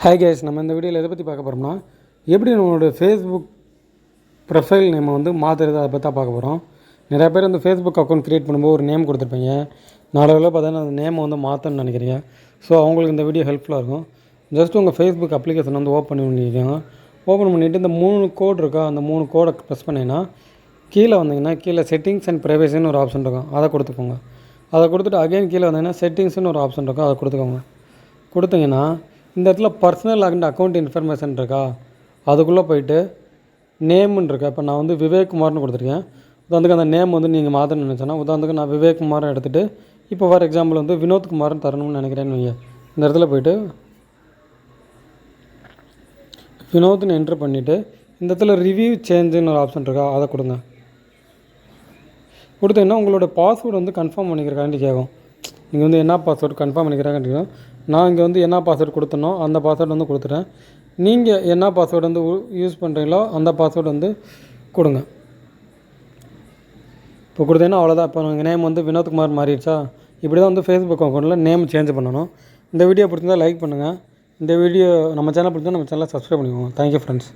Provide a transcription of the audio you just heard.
Hi guys, நம்ம இந்த வீடியோவில் எதை பற்றி பார்க்க போகிறோம்னா எப்படி நம்மளோட ஃபேஸ்புக் ப்ரொஃபைல் நேமை வந்து மாற்றுறது அதை பற்றி தான் பார்க்க போகிறோம். நிறையா பேர் வந்து ஃபேஸ்புக் அக்கௌண்ட் க்ரியேட் பண்ணும்போது ஒரு நேம் கொடுத்துருப்பீங்க. நாளையில் பார்த்தீங்கன்னா அந்த நேமை வந்து மாற்றணும்னு நினைக்கிறீங்க. ஸோ அவங்களுக்கு இந்த வீடியோ ஹெல்ப்ஃபுல்லாக இருக்கும். ஜஸ்ட் உங்கள் ஃபேஸ்புக் அப்ளிகேஷன் வந்து ஓப்பன் பண்ணிக்கோங்க. ஓப்பன் பண்ணிவிட்டு இந்த 3 கோட் இருக்கா, அந்த 3 கோடை ப்ரெஸ் பண்ணிங்கன்னா கீழே வந்தீங்கன்னா கீழே செட்டிங்ஸ் அண்ட் ப்ரைவசின்னு ஒரு ஆப்ஷன் இருக்கும், அதை கொடுத்துக்கோங்க. அதை கொடுத்துட்டு அகைன் கீழே வந்தீங்கன்னா செட்டிங்ஸ்னு ஒரு ஆப்ஷன் இருக்கும், அதை கொடுத்துக்கோங்க. கொடுத்தீங்கன்னா இந்த இடத்துல பர்சனல் அண்ட் அக்கௌண்ட் இன்ஃபர்மேஷன் இருக்கா, அதுக்குள்ளே போயிட்டு நேம்னு இருக்கா. இப்போ நான் வந்து விவேக்குமார்னு கொடுத்துருக்கேன். உதாரணத்துக்கு அந்த நேம் வந்து நீங்கள் மாற்றணும்னு நினச்சேன்னா, உதாரணத்துக்கு நான் விவேக்குமார்னு எடுத்துகிட்டு இப்போ ஃபார் எக்ஸாம்பிள் வந்து வினோத்குமார்னு தரணும்னு நினைக்கிறேன்னு வைங்க. இந்த இடத்துல போய்ட்டு வினோத்னு என்ட்ரு பண்ணிவிட்டு இந்த இடத்துல ரிவ்யூ சேஞ்சுன்னு ஒரு ஆப்ஷன் இருக்கா, அதை கொடுங்க. கொடுத்தீங்கன்னா உங்களோட பாஸ்வேர்டு வந்து கன்ஃபார்ம் பண்ணிக்கிறக்காண்டி கேட்கும். நீங்கள் வந்து என்ன பாஸ்வேர்டு கன்ஃபார்ம் பண்ணிக்கிறாங்க. நான் இங்கே வந்து என்ன பாஸ்வேர்டு கொடுத்தனோ அந்த பாஸ்வேர்டு வந்து கொடுத்துட்டேன். நீங்கள் என்ன பாஸ்வேர்டு வந்து யூஸ் பண்ணுறீங்களோ அந்த பாஸ்வேர்டு வந்து கொடுங்க. இப்போ கொடுத்தீங்கன்னா அவ்வளோதான். இப்போ உங்கள் நேம் வந்து வினோத்குமார் மாறிடுச்சா. இப்படி தான் வந்து ஃபேஸ்புக் அக்கௌண்ட்டில் நேம் சேஞ்ச் பண்ணணும். இந்த வீடியோ பிடிச்சிருந்தால் லைக் பண்ணுங்கள். இந்த வீடியோ நம்ம சேனல் பிடிச்சா நம்ம சேனலை சப்ஸ்கிரைப் பண்ணிக்கோங்க. Thank you friends.